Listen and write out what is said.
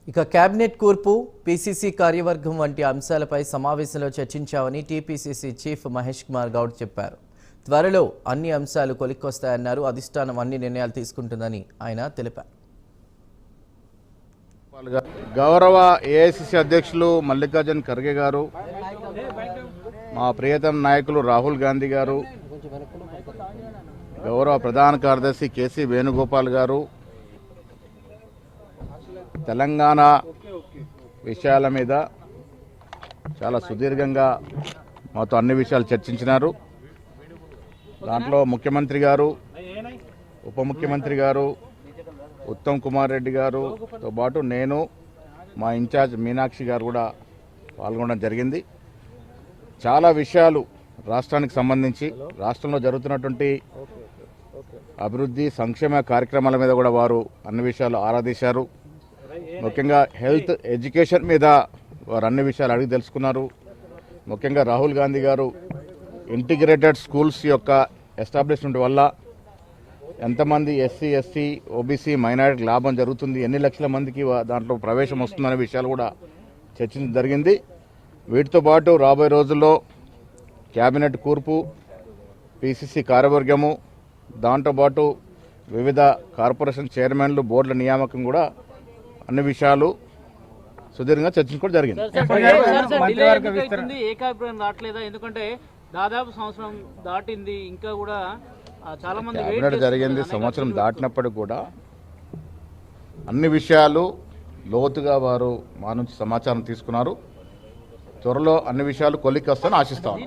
ఇక కేబినెట్ కూర్పు, పీసీసీ కార్యవర్గం వంటి అంశాలపై సమావేశంలో చర్చించామని టీపీసీసీ చీఫ్ మహేష్ కుమార్ గౌడ్ చెప్పారు. త్వరలో అన్ని అంశాలు కొలిక్కొస్తాయన్నారు. అధిష్టానం అన్ని నిర్ణయాలు తీసుకుంటుందని ఆయన తెలిపారు. గౌరవ ఏఐసీసీ అధ్యక్షులు మల్లికార్జున్ ఖర్గే గారు, మా ప్రియతమ నాయకులు రాహుల్ గాంధీ గారు, గౌరవ ప్రధాన కార్యదర్శి కేసీ వేణుగోపాల్ గారు తెలంగాణ విషయాల మీద చాలా సుదీర్ఘంగా మాతో అన్ని విషయాలు చర్చించినారు. దాంట్లో ముఖ్యమంత్రి గారు, ఉప ముఖ్యమంత్రి గారు, ఉత్తమ్ కుమార్ రెడ్డి గారుతో పాటు నేను, మా ఇన్ఛార్జ్ మీనాక్షి గారు కూడా పాల్గొనడం జరిగింది. చాలా విషయాలు రాష్ట్రానికి సంబంధించి, రాష్ట్రంలో జరుగుతున్నటువంటి అభివృద్ధి సంక్షేమ కార్యక్రమాల మీద కూడా వారు అన్ని విషయాలు ఆరాధించారు. ముఖ్యంగా హెల్త్, ఎడ్యుకేషన్ మీద వారు అన్ని విషయాలు అడిగి తెలుసుకున్నారు. ముఖ్యంగా రాహుల్ గాంధీ గారు ఇంటిగ్రేటెడ్ స్కూల్స్ యొక్క ఎస్టాబ్లిష్మెంట్ వల్ల ఎంతమంది ఎస్సీ, ఎస్టీ, ఓబీసీ, మైనారిటీ లాభం జరుగుతుంది, ఎన్ని లక్షల మందికి దాంట్లో ప్రవేశం వస్తుందనే విషయాలు కూడా చర్చించడం జరిగింది. వీటితో పాటు రాబోయే రోజుల్లో కేబినెట్ కూర్పు, పీసీసీ కార్యవర్గము, దాంతోపాటు వివిధ కార్పొరేషన్ చైర్మన్లు, బోర్డుల నియామకం కూడా అన్ని విషయాలు సుదీర్ఘంగా చర్చించుకోవడం జరిగింది. ఎందుకంటే దాదాపు సంవత్సరం దాటింది, ఇంకా కూడా చాలా మంది కేబినెట్ జరిగింది. సంవత్సరం దాటినప్పటికి కూడా అన్ని విషయాలు లోతుగా వారు మా నుంచి సమాచారం తీసుకున్నారు. త్వరలో అన్ని విషయాలు కొలిక్కి వస్తాయని ఆశిస్తాను.